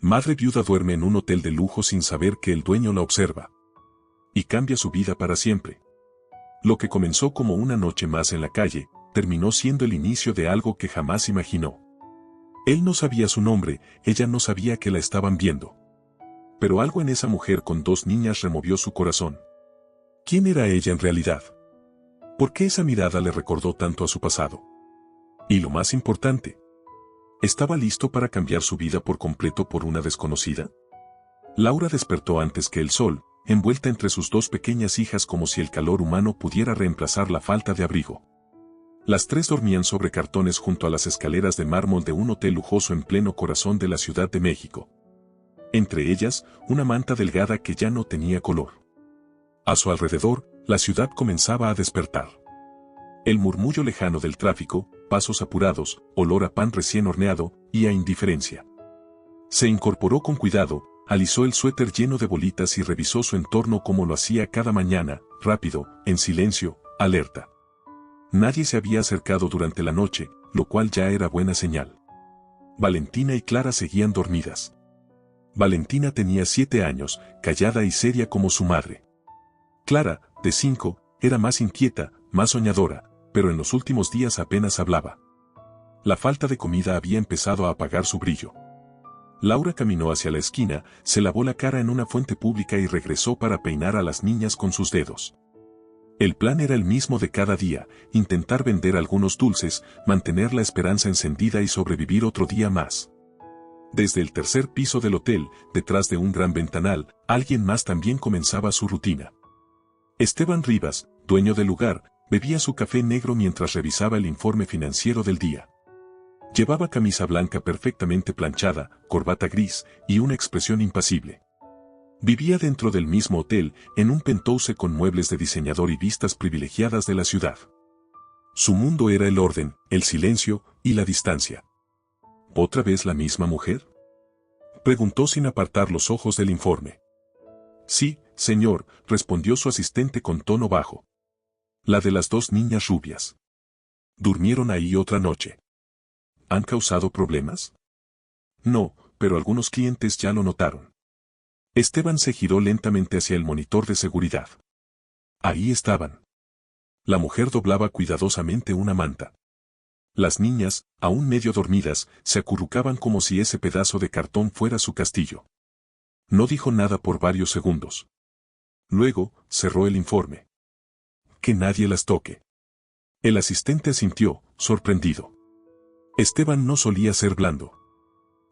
Madre viuda duerme en un hotel de lujo sin saber que el dueño la observa. Y cambia su vida para siempre. Lo que comenzó como una noche más en la calle, terminó siendo el inicio de algo que jamás imaginó. Él no sabía su nombre, ella no sabía que la estaban viendo. Pero algo en esa mujer con dos niñas removió su corazón. ¿Quién era ella en realidad? ¿Por qué esa mirada le recordó tanto a su pasado? Y lo más importante, ¿estaba listo para cambiar su vida por completo por una desconocida? Laura despertó antes que el sol, envuelta entre sus dos pequeñas hijas como si el calor humano pudiera reemplazar la falta de abrigo. Las tres dormían sobre cartones junto a las escaleras de mármol de un hotel lujoso en pleno corazón de la Ciudad de México. Entre ellas, una manta delgada que ya no tenía color. A su alrededor, la ciudad comenzaba a despertar. El murmullo lejano del tráfico, pasos apurados, olor a pan recién horneado y a indiferencia. Se incorporó con cuidado, alisó el suéter lleno de bolitas y revisó su entorno como lo hacía cada mañana, rápido, en silencio, alerta. Nadie se había acercado durante la noche, lo cual ya era buena señal. Valentina y Clara seguían dormidas. Valentina tenía 7 años, callada y seria como su madre. Clara, de 5, era más inquieta, más soñadora, pero en los últimos días apenas hablaba. La falta de comida había empezado a apagar su brillo. Laura caminó hacia la esquina, se lavó la cara en una fuente pública y regresó para peinar a las niñas con sus dedos. El plan era el mismo de cada día, intentar vender algunos dulces, mantener la esperanza encendida y sobrevivir otro día más. Desde el tercer piso del hotel, detrás de un gran ventanal, alguien más también comenzaba su rutina. Esteban Rivas, dueño del lugar, bebía su café negro mientras revisaba el informe financiero del día. Llevaba camisa blanca perfectamente planchada, corbata gris y una expresión impasible. Vivía dentro del mismo hotel, en un penthouse con muebles de diseñador y vistas privilegiadas de la ciudad. Su mundo era el orden, el silencio y la distancia. ¿Otra vez la misma mujer?, preguntó sin apartar los ojos del informe. Sí, señor, respondió su asistente con tono bajo. La de las dos niñas rubias. ¿Durmieron ahí otra noche? ¿Han causado problemas? No, pero algunos clientes ya lo notaron. Esteban se giró lentamente hacia el monitor de seguridad. Ahí estaban. La mujer doblaba cuidadosamente una manta. Las niñas, aún medio dormidas, se acurrucaban como si ese pedazo de cartón fuera su castillo. No dijo nada por varios segundos. Luego, cerró el informe. Que nadie las toque. El asistente asintió, sorprendido. Esteban no solía ser blando.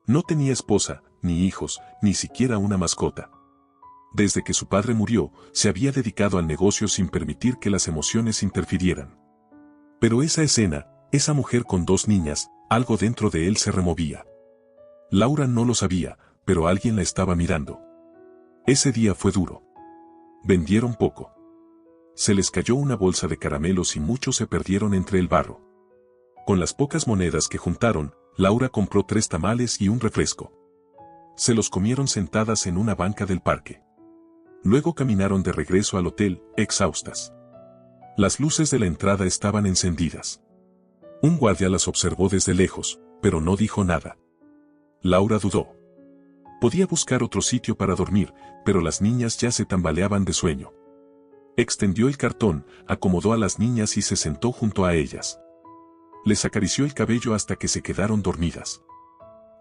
No tenía esposa, ni hijos, ni siquiera una mascota. Desde que su padre murió, se había dedicado al negocio sin permitir que las emociones interfirieran. Pero esa escena, esa mujer con dos niñas, algo dentro de él se removía. Laura no lo sabía, pero alguien la estaba mirando. Ese día fue duro. Vendieron poco. Se les cayó una bolsa de caramelos y muchos se perdieron entre el barro. Con las pocas monedas que juntaron, Laura compró 3 tamales y un refresco. Se los comieron sentadas en una banca del parque. Luego caminaron de regreso al hotel, exhaustas. Las luces de la entrada estaban encendidas. Un guardia las observó desde lejos, pero no dijo nada. Laura dudó. Podía buscar otro sitio para dormir, pero las niñas ya se tambaleaban de sueño. Extendió el cartón, acomodó a las niñas y se sentó junto a ellas. Les acarició el cabello hasta que se quedaron dormidas.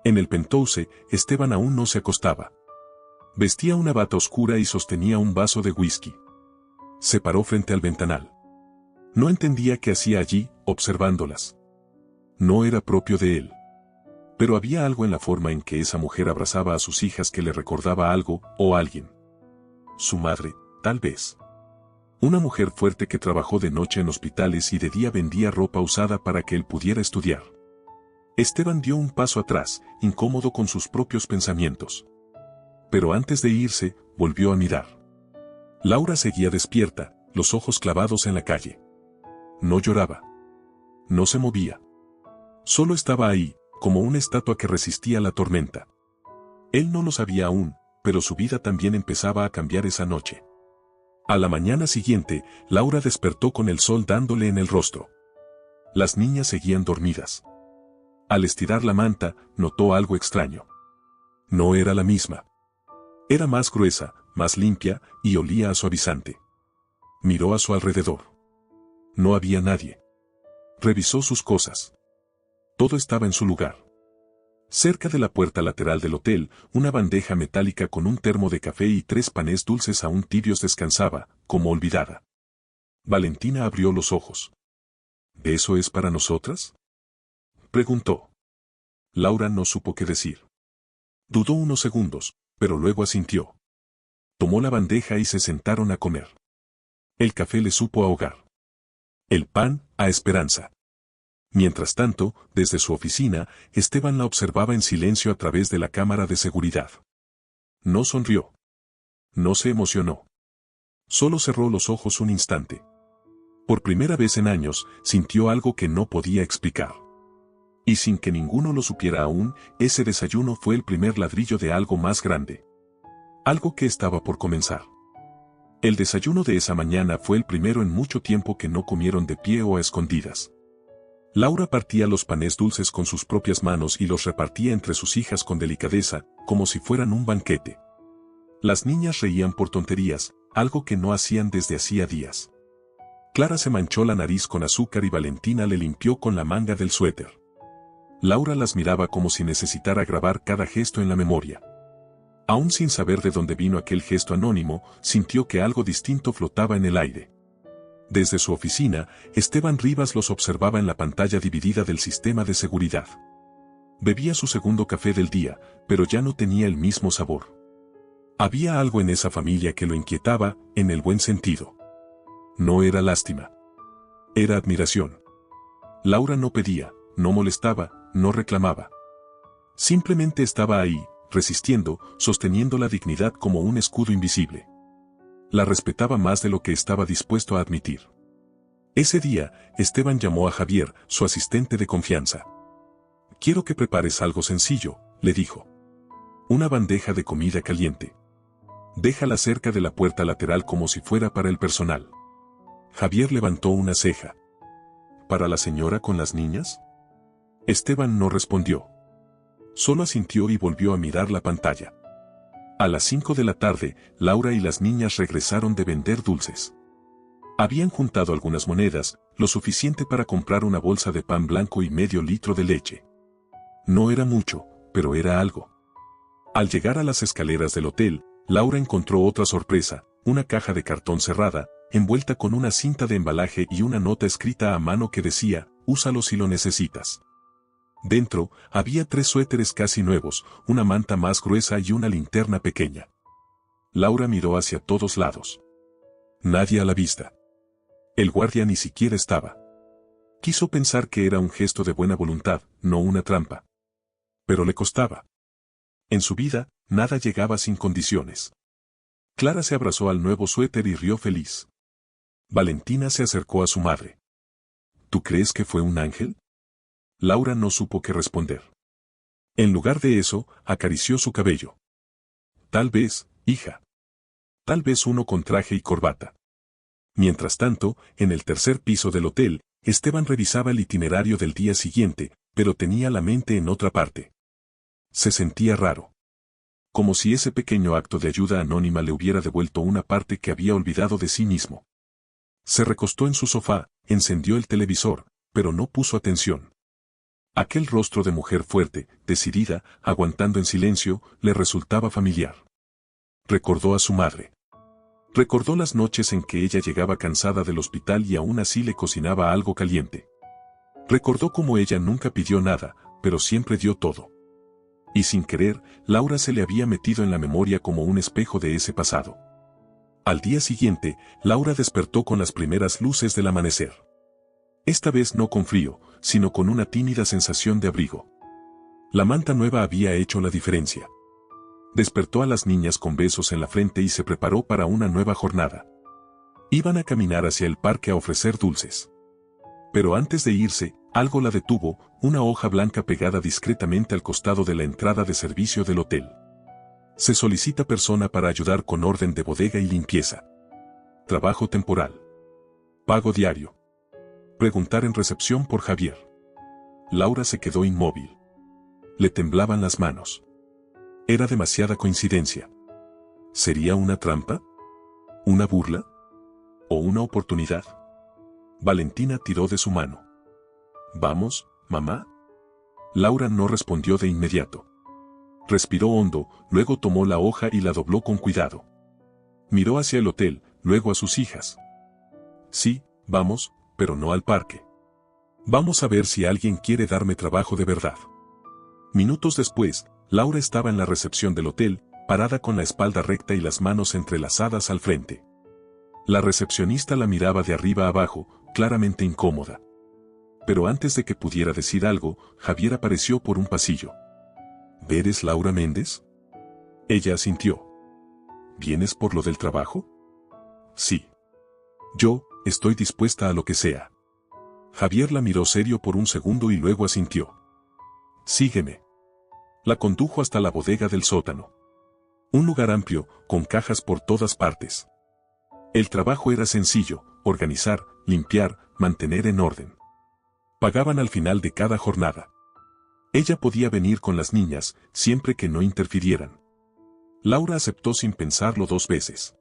En el penthouse, Esteban aún no se acostaba. Vestía una bata oscura y sostenía un vaso de whisky. Se paró frente al ventanal. No entendía qué hacía allí, observándolas. No era propio de él. Pero había algo en la forma en que esa mujer abrazaba a sus hijas que le recordaba algo, o alguien. Su madre, tal vez. Una mujer fuerte que trabajó de noche en hospitales y de día vendía ropa usada para que él pudiera estudiar. Esteban dio un paso atrás, incómodo con sus propios pensamientos. Pero antes de irse, volvió a mirar. Laura seguía despierta, los ojos clavados en la calle. No lloraba. No se movía. Solo estaba ahí, como una estatua que resistía la tormenta. Él no lo sabía aún, pero su vida también empezaba a cambiar esa noche. A la mañana siguiente, Laura despertó con el sol dándole en el rostro. Las niñas seguían dormidas. Al estirar la manta, notó algo extraño. No era la misma. Era más gruesa, más limpia, y olía a suavizante. Miró a su alrededor. No había nadie. Revisó sus cosas. Todo estaba en su lugar. Cerca de la puerta lateral del hotel, una bandeja metálica con un termo de café y 3 panes dulces aún tibios descansaba, como olvidada. Valentina abrió los ojos. ¿Eso es para nosotras?, preguntó. Laura no supo qué decir. Dudó unos segundos, pero luego asintió. Tomó la bandeja y se sentaron a comer. El café le supo a hogar. El pan, a esperanza. Mientras tanto, desde su oficina, Esteban la observaba en silencio a través de la cámara de seguridad. No sonrió. No se emocionó. Solo cerró los ojos un instante. Por primera vez en años, sintió algo que no podía explicar. Y sin que ninguno lo supiera aún, ese desayuno fue el primer ladrillo de algo más grande. Algo que estaba por comenzar. El desayuno de esa mañana fue el primero en mucho tiempo que no comieron de pie o a escondidas. Laura partía los panes dulces con sus propias manos y los repartía entre sus hijas con delicadeza, como si fueran un banquete. Las niñas reían por tonterías, algo que no hacían desde hacía días. Clara se manchó la nariz con azúcar y Valentina le limpió con la manga del suéter. Laura las miraba como si necesitara grabar cada gesto en la memoria. Aún sin saber de dónde vino aquel gesto anónimo, sintió que algo distinto flotaba en el aire. Desde su oficina, Esteban Rivas los observaba en la pantalla dividida del sistema de seguridad. Bebía su segundo café del día, pero ya no tenía el mismo sabor. Había algo en esa familia que lo inquietaba, en el buen sentido. No era lástima. Era admiración. Laura no pedía, no molestaba, no reclamaba. Simplemente estaba ahí, resistiendo, sosteniendo la dignidad como un escudo invisible. La respetaba más de lo que estaba dispuesto a admitir. Ese día, Esteban llamó a Javier, su asistente de confianza. «Quiero que prepares algo sencillo», le dijo. «Una bandeja de comida caliente. Déjala cerca de la puerta lateral como si fuera para el personal». Javier levantó una ceja. «¿Para la señora con las niñas?». Esteban no respondió. Solo asintió y volvió a mirar la pantalla. A las 5 de la tarde, Laura y las niñas regresaron de vender dulces. Habían juntado algunas monedas, lo suficiente para comprar una bolsa de pan blanco y medio litro de leche. No era mucho, pero era algo. Al llegar a las escaleras del hotel, Laura encontró otra sorpresa, una caja de cartón cerrada, envuelta con una cinta de embalaje y una nota escrita a mano que decía, «Úsalo si lo necesitas». Dentro, había 3 suéteres casi nuevos, una manta más gruesa y una linterna pequeña. Laura miró hacia todos lados. Nadie a la vista. El guardia ni siquiera estaba. Quiso pensar que era un gesto de buena voluntad, no una trampa. Pero le costaba. En su vida, nada llegaba sin condiciones. Clara se abrazó al nuevo suéter y rió feliz. Valentina se acercó a su madre. ¿Tú crees que fue un ángel? Laura no supo qué responder. En lugar de eso, acarició su cabello. Tal vez, hija. Tal vez uno con traje y corbata. Mientras tanto, en el tercer piso del hotel, Esteban revisaba el itinerario del día siguiente, pero tenía la mente en otra parte. Se sentía raro. Como si ese pequeño acto de ayuda anónima le hubiera devuelto una parte que había olvidado de sí mismo. Se recostó en su sofá, encendió el televisor, pero no puso atención. Aquel rostro de mujer fuerte, decidida, aguantando en silencio, le resultaba familiar. Recordó a su madre. Recordó las noches en que ella llegaba cansada del hospital y aún así le cocinaba algo caliente. Recordó cómo ella nunca pidió nada, pero siempre dio todo. Y sin querer, Laura se le había metido en la memoria como un espejo de ese pasado. Al día siguiente, Laura despertó con las primeras luces del amanecer. Esta vez no con frío, sino con una tímida sensación de abrigo. La manta nueva había hecho la diferencia. Despertó a las niñas con besos en la frente y se preparó para una nueva jornada. Iban a caminar hacia el parque a ofrecer dulces. Pero antes de irse, algo la detuvo, una hoja blanca pegada discretamente al costado de la entrada de servicio del hotel. Se solicita persona para ayudar con orden de bodega y limpieza. Trabajo temporal. Pago diario. Preguntar en recepción por Javier. Laura se quedó inmóvil. Le temblaban las manos. Era demasiada coincidencia. ¿Sería una trampa? ¿Una burla? ¿O una oportunidad? Valentina tiró de su mano. ¿Vamos, mamá? Laura no respondió de inmediato. Respiró hondo, luego tomó la hoja y la dobló con cuidado. Miró hacia el hotel, luego a sus hijas. Sí, vamos, pero no al parque. Vamos a ver si alguien quiere darme trabajo de verdad. Minutos después, Laura estaba en la recepción del hotel, parada con la espalda recta y las manos entrelazadas al frente. La recepcionista la miraba de arriba a abajo, claramente incómoda. Pero antes de que pudiera decir algo, Javier apareció por un pasillo. ¿Eres Laura Méndez? Ella asintió. ¿Vienes por lo del trabajo? Sí. Yo, estoy dispuesta a lo que sea. Javier la miró serio por un segundo y luego asintió. Sígueme. La condujo hasta la bodega del sótano. Un lugar amplio, con cajas por todas partes. El trabajo era sencillo: organizar, limpiar, mantener en orden. Pagaban al final de cada jornada. Ella podía venir con las niñas, siempre que no interfirieran. Laura aceptó sin pensarlo 2 veces.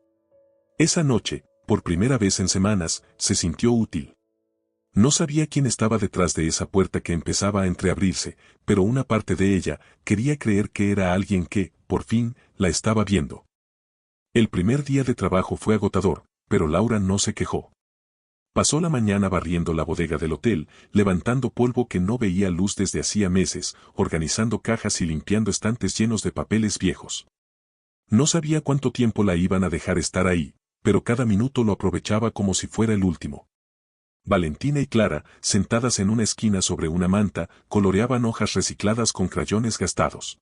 Esa noche, por primera vez en semanas, se sintió útil. No sabía quién estaba detrás de esa puerta que empezaba a entreabrirse, pero una parte de ella quería creer que era alguien que, por fin, la estaba viendo. El primer día de trabajo fue agotador, pero Laura no se quejó. Pasó la mañana barriendo la bodega del hotel, levantando polvo que no veía luz desde hacía meses, organizando cajas y limpiando estantes llenos de papeles viejos. No sabía cuánto tiempo la iban a dejar estar ahí, pero cada minuto lo aprovechaba como si fuera el último. Valentina y Clara, sentadas en una esquina sobre una manta, coloreaban hojas recicladas con crayones gastados.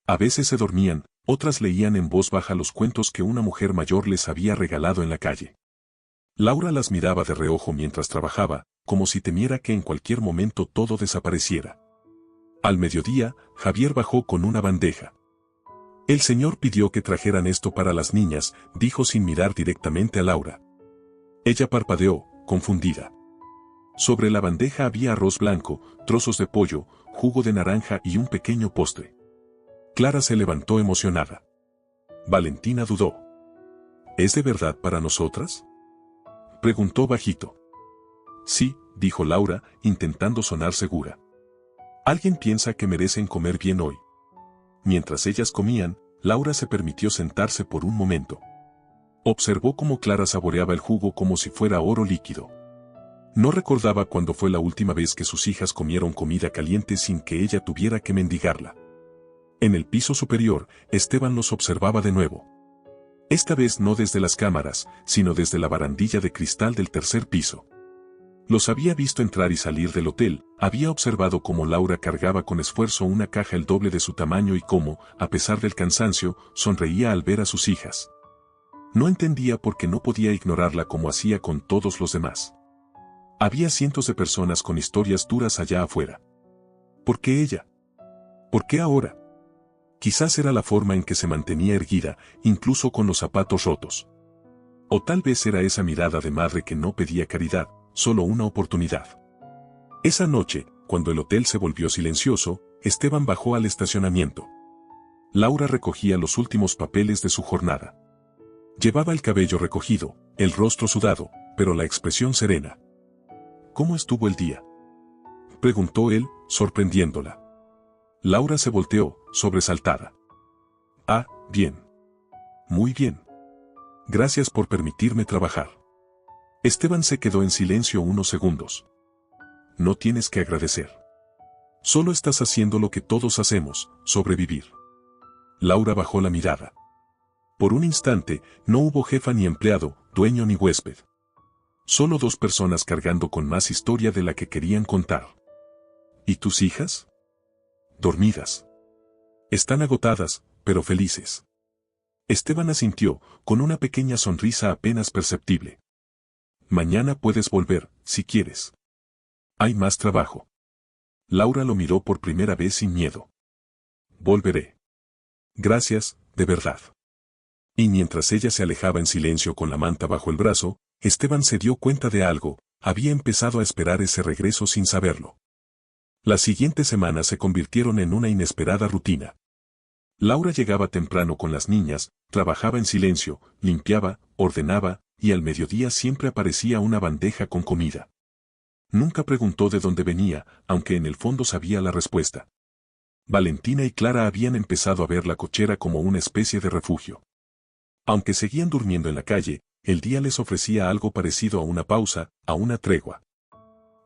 A veces se dormían, otras leían en voz baja los cuentos que una mujer mayor les había regalado en la calle. Laura las miraba de reojo mientras trabajaba, como si temiera que en cualquier momento todo desapareciera. Al mediodía, Javier bajó con una bandeja. El señor pidió que trajeran esto para las niñas, dijo sin mirar directamente a Laura. Ella parpadeó, confundida. Sobre la bandeja había arroz blanco, trozos de pollo, jugo de naranja y un pequeño postre. Clara se levantó emocionada. Valentina dudó. ¿Es de verdad para nosotras?, preguntó bajito. Sí, dijo Laura, intentando sonar segura. Alguien piensa que merecen comer bien hoy. Mientras ellas comían, Laura se permitió sentarse por un momento. Observó cómo Clara saboreaba el jugo como si fuera oro líquido. No recordaba cuándo fue la última vez que sus hijas comieron comida caliente sin que ella tuviera que mendigarla. En el piso superior, Esteban los observaba de nuevo. Esta vez no desde las cámaras, sino desde la barandilla de cristal del 3er piso. Los había visto entrar y salir del hotel, había observado cómo Laura cargaba con esfuerzo una caja el doble de su tamaño y cómo, a pesar del cansancio, sonreía al ver a sus hijas. No entendía por qué no podía ignorarla como hacía con todos los demás. Había cientos de personas con historias duras allá afuera. ¿Por qué ella? ¿Por qué ahora? Quizás era la forma en que se mantenía erguida, incluso con los zapatos rotos. O tal vez era esa mirada de madre que no pedía caridad, solo una oportunidad. Esa noche, cuando el hotel se volvió silencioso, Esteban bajó al estacionamiento. Laura recogía los últimos papeles de su jornada. Llevaba el cabello recogido, el rostro sudado, pero la expresión serena. ¿Cómo estuvo el día?, preguntó él, sorprendiéndola. Laura se volteó, sobresaltada. Ah, bien. Muy bien. Gracias por permitirme trabajar. Esteban se quedó en silencio unos segundos. No tienes que agradecer. Solo estás haciendo lo que todos hacemos, sobrevivir. Laura bajó la mirada. Por un instante, no hubo jefa ni empleado, dueño ni huésped. Solo 2 personas cargando con más historia de la que querían contar. ¿Y tus hijas? Dormidas. Están agotadas, pero felices. Esteban asintió, con una pequeña sonrisa apenas perceptible. Mañana puedes volver, si quieres. Hay más trabajo. Laura lo miró por primera vez sin miedo. Volveré. Gracias, de verdad. Y mientras ella se alejaba en silencio con la manta bajo el brazo, Esteban se dio cuenta de algo: había empezado a esperar ese regreso sin saberlo. Las siguientes semanas se convirtieron en una inesperada rutina. Laura llegaba temprano con las niñas, trabajaba en silencio, limpiaba, ordenaba, y al mediodía siempre aparecía una bandeja con comida. Nunca preguntó de dónde venía, aunque en el fondo sabía la respuesta. Valentina y Clara habían empezado a ver la cochera como una especie de refugio. Aunque seguían durmiendo en la calle, el día les ofrecía algo parecido a una pausa, a una tregua.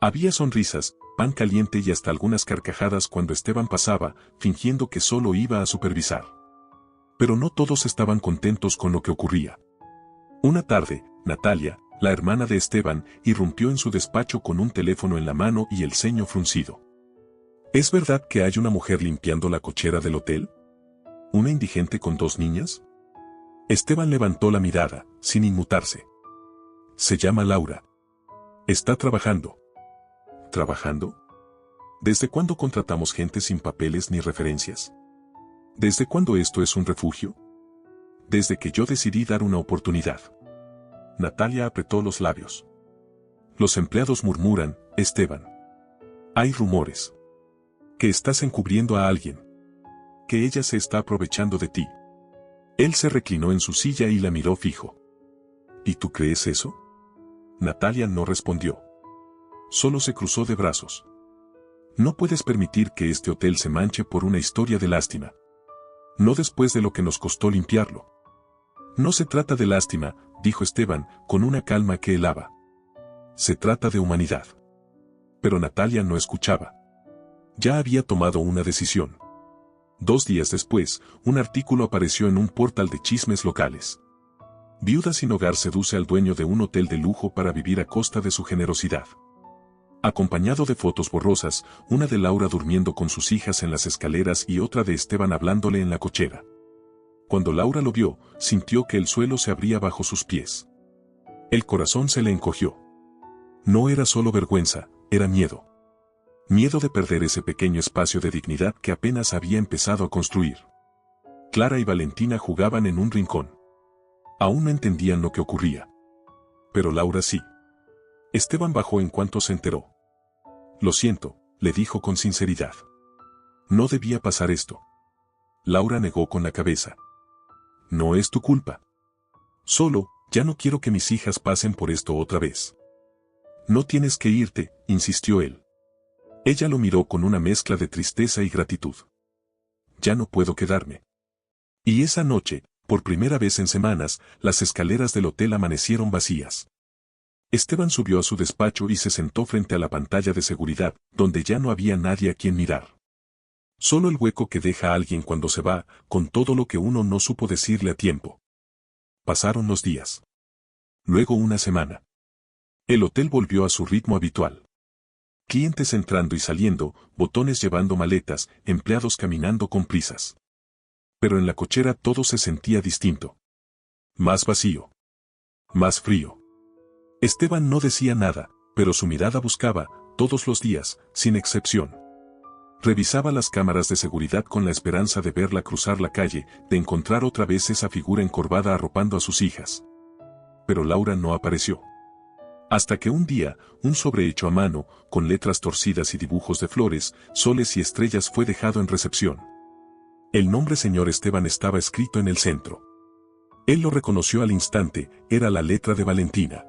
Había sonrisas, pan caliente y hasta algunas carcajadas cuando Esteban pasaba, fingiendo que solo iba a supervisar. Pero no todos estaban contentos con lo que ocurría. Una tarde, Natalia, la hermana de Esteban, irrumpió en su despacho con un teléfono en la mano y el ceño fruncido. ¿Es verdad que hay una mujer limpiando la cochera del hotel? ¿Una indigente con 2 niñas? Esteban levantó la mirada, sin inmutarse. Se llama Laura. Está trabajando. ¿Trabajando? ¿Desde cuándo contratamos gente sin papeles ni referencias? ¿Desde cuándo esto es un refugio? Desde que yo decidí dar una oportunidad. Natalia apretó los labios. Los empleados murmuran, Esteban. Hay rumores. Que estás encubriendo a alguien. Que ella se está aprovechando de ti. Él se reclinó en su silla y la miró fijo. ¿Y tú crees eso? Natalia no respondió. Solo se cruzó de brazos. No puedes permitir que este hotel se manche por una historia de lástima. No después de lo que nos costó limpiarlo. No se trata de lástima, dijo Esteban, con una calma que helaba. Se trata de humanidad. Pero Natalia no escuchaba. Ya había tomado una decisión. 2 días después, un artículo apareció en un portal de chismes locales. Viuda sin hogar seduce al dueño de un hotel de lujo para vivir a costa de su generosidad. Acompañado de fotos borrosas, una de Laura durmiendo con sus hijas en las escaleras y otra de Esteban hablándole en la cochera. Cuando Laura lo vio, sintió que el suelo se abría bajo sus pies. El corazón se le encogió. No era solo vergüenza, era miedo. Miedo de perder ese pequeño espacio de dignidad que apenas había empezado a construir. Clara y Valentina jugaban en un rincón. Aún no entendían lo que ocurría. Pero Laura sí. Esteban bajó en cuanto se enteró. Lo siento, le dijo con sinceridad. No debía pasar esto. Laura negó con la cabeza. No es tu culpa. Solo, ya no quiero que mis hijas pasen por esto otra vez. No tienes que irte, insistió él. Ella lo miró con una mezcla de tristeza y gratitud. Ya no puedo quedarme. Y esa noche, por primera vez en semanas, las escaleras del hotel amanecieron vacías. Esteban subió a su despacho y se sentó frente a la pantalla de seguridad, donde ya no había nadie a quien mirar. Solo el hueco que deja a alguien cuando se va, con todo lo que uno no supo decirle a tiempo. Pasaron los días. Luego una semana. El hotel volvió a su ritmo habitual. Clientes entrando y saliendo, botones llevando maletas, empleados caminando con prisas. Pero en la cochera todo se sentía distinto. Más vacío. Más frío. Esteban no decía nada, pero su mirada buscaba, todos los días, sin excepción. Revisaba las cámaras de seguridad con la esperanza de verla cruzar la calle, de encontrar otra vez esa figura encorvada arropando a sus hijas. Pero Laura no apareció. Hasta que un día, un sobre hecho a mano, con letras torcidas y dibujos de flores, soles y estrellas fue dejado en recepción. El nombre señor Esteban estaba escrito en el centro. Él lo reconoció al instante, era la letra de Valentina.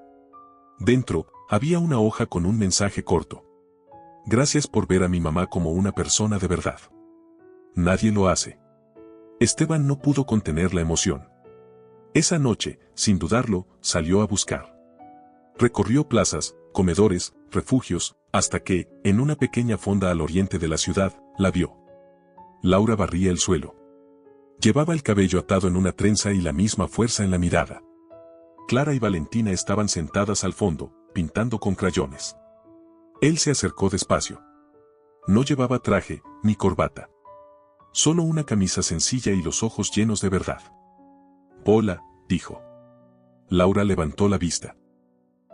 Dentro, había una hoja con un mensaje corto. Gracias por ver a mi mamá como una persona de verdad. Nadie lo hace. Esteban no pudo contener la emoción. Esa noche, sin dudarlo, salió a buscar. Recorrió plazas, comedores, refugios, hasta que, en una pequeña fonda al oriente de la ciudad, la vio. Laura barría el suelo. Llevaba el cabello atado en una trenza y la misma fuerza en la mirada. Clara y Valentina estaban sentadas al fondo, pintando con crayones. Él se acercó despacio. No llevaba traje, ni corbata. Solo una camisa sencilla y los ojos llenos de verdad. Hola, dijo. Laura levantó la vista.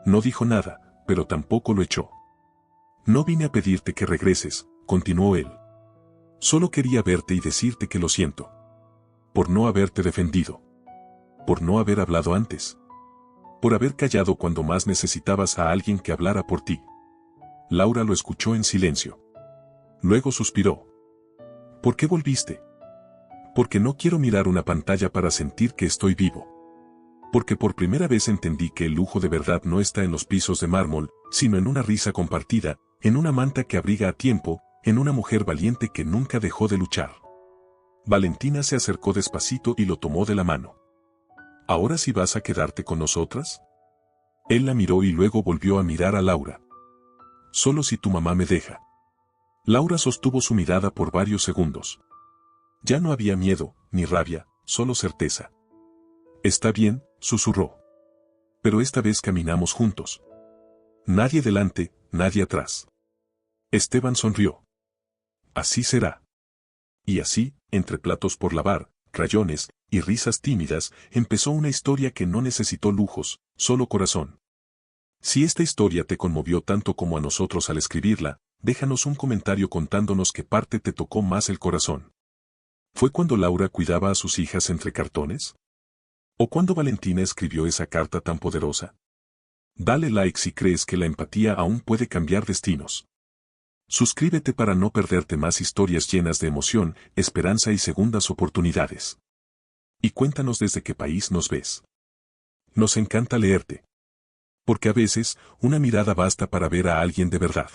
No dijo nada, pero tampoco lo echó. No vine a pedirte que regreses, continuó él. Solo quería verte y decirte que lo siento. Por no haberte defendido. Por no haber hablado antes. Por haber callado cuando más necesitabas a alguien que hablara por ti. Laura lo escuchó en silencio. Luego suspiró. ¿Por qué volviste? Porque no quiero mirar una pantalla para sentir que estoy vivo. Porque por primera vez entendí que el lujo de verdad no está en los pisos de mármol, sino en una risa compartida, en una manta que abriga a tiempo, en una mujer valiente que nunca dejó de luchar. Valentina se acercó despacito y lo tomó de la mano. ¿Ahora sí vas a quedarte con nosotras? Él la miró y luego volvió a mirar a Laura. Solo si tu mamá me deja. Laura sostuvo su mirada por varios segundos. Ya no había miedo, ni rabia, solo certeza. Está bien, susurró. Pero esta vez caminamos juntos. Nadie delante, nadie atrás. Esteban sonrió. Así será. Y así, entre platos por lavar, crayones y risas tímidas, empezó una historia que no necesitó lujos, solo corazón. Si esta historia te conmovió tanto como a nosotros al escribirla, déjanos un comentario contándonos qué parte te tocó más el corazón. ¿Fue cuando Laura cuidaba a sus hijas entre cartones? ¿O cuando Valentina escribió esa carta tan poderosa? Dale like si crees que la empatía aún puede cambiar destinos. Suscríbete para no perderte más historias llenas de emoción, esperanza y segundas oportunidades. Y cuéntanos desde qué país nos ves. Nos encanta leerte. Porque a veces, una mirada basta para ver a alguien de verdad.